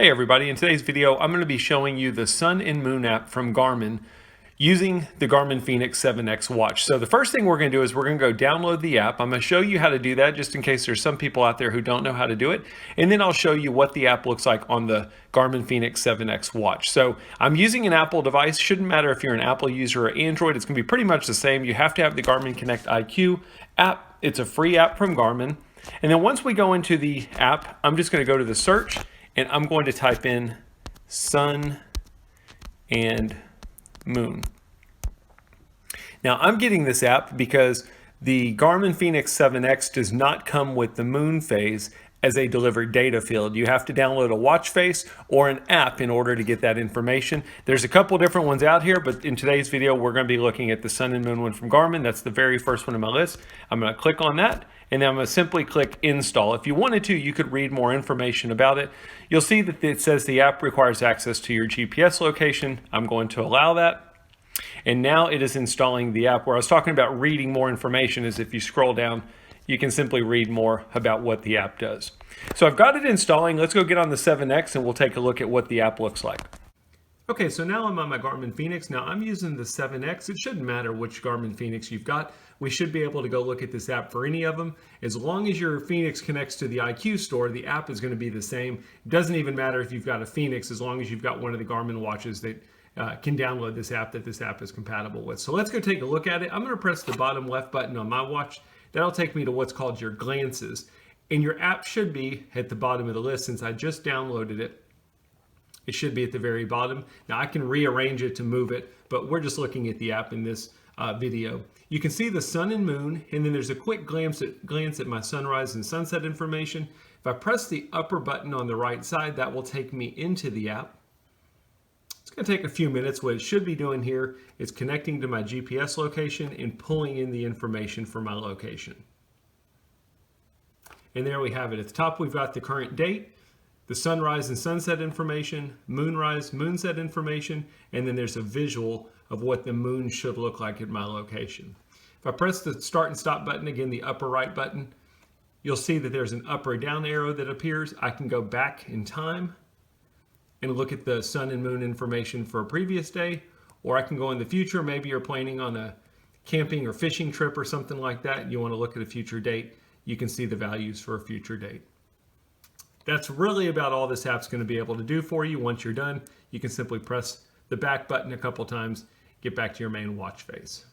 Hey everybody, in today's video I'm going to be showing you the Sun and Moon app from Garmin using the Garmin Fenix 7X watch. So the first thing we're going to do is we're going to go download the app. I'm going to show you how to do that just in case there's some people out there who don't know how to do it. And then I'll show you what the app looks like on the Garmin Fenix 7X watch. So I'm using an Apple device. Shouldn't matter if you're an Apple user or Android. It's going to be pretty much the same. You have to have the Garmin Connect IQ app. It's a free app from Garmin. And then once we go into the app, I'm just going to go to the search and I'm going to type in Sun and Moon. Now I'm getting this app because the Garmin Fenix 7X does not come with the moon phase as a delivered data field. You have to download a watch face or an app in order to get that information. There's a couple different ones out here, but in today's video we're going to be looking at the Sun and Moon one from Garmin. That's the very first one on my list. I'm going to click on that and then I'm going to simply click install. If you wanted to, you could read more information about it. You'll see that it says the app requires access to your GPS location. I'm going to allow that. And now it is installing the app. Where I was talking about reading more information is if you scroll down, you can simply read more about what the app does. So I've got it installing. Let's go get on the 7X and we'll take a look at what the app looks like. Okay, so now I'm on my Garmin Fenix. Now I'm using the 7X. It shouldn't matter which Garmin Fenix you've got. We should be able to go look at this app for any of them. As long as your Fenix connects to the IQ store, the app is going to be the same. It doesn't even matter if you've got a Fenix, as long as you've got one of the Garmin watches that can download this app that this app is compatible with. So let's go take a look at it. I'm going to press the bottom left button on my watch. That'll take me to what's called your glances. And your app should be at the bottom of the list. Since I just downloaded it, it should be at the very bottom. Now I can rearrange it to move it, but we're just looking at the app in this video. You can see the sun and moon, and then there's a quick glance at my sunrise and sunset information. If I press the upper button on the right side, that will take me into the app. It's going to take a few minutes. What it should be doing here is connecting to my GPS location and pulling in the information for my location. And there we have it. At the top, we've got the current date, the sunrise and sunset information, moonrise, moonset information, and then there's a visual of what the moon should look like at my location. If I press the start and stop button, again, the upper right button, you'll see that there's an up or down arrow that appears. I can go back in time and look at the sun and moon information for a previous day, or I can go in the future. Maybe you're planning on a camping or fishing trip or something like that, and you want to look at a future date. You can see the values for a future date. That's really about all this app's going to be able to do for you. Once you're done, you can simply press the back button a couple times, get back to your main watch face.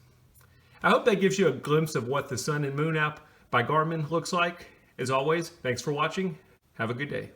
I hope that gives you a glimpse of what the Sun and Moon app by Garmin looks like. As always, thanks for watching. Have a good day.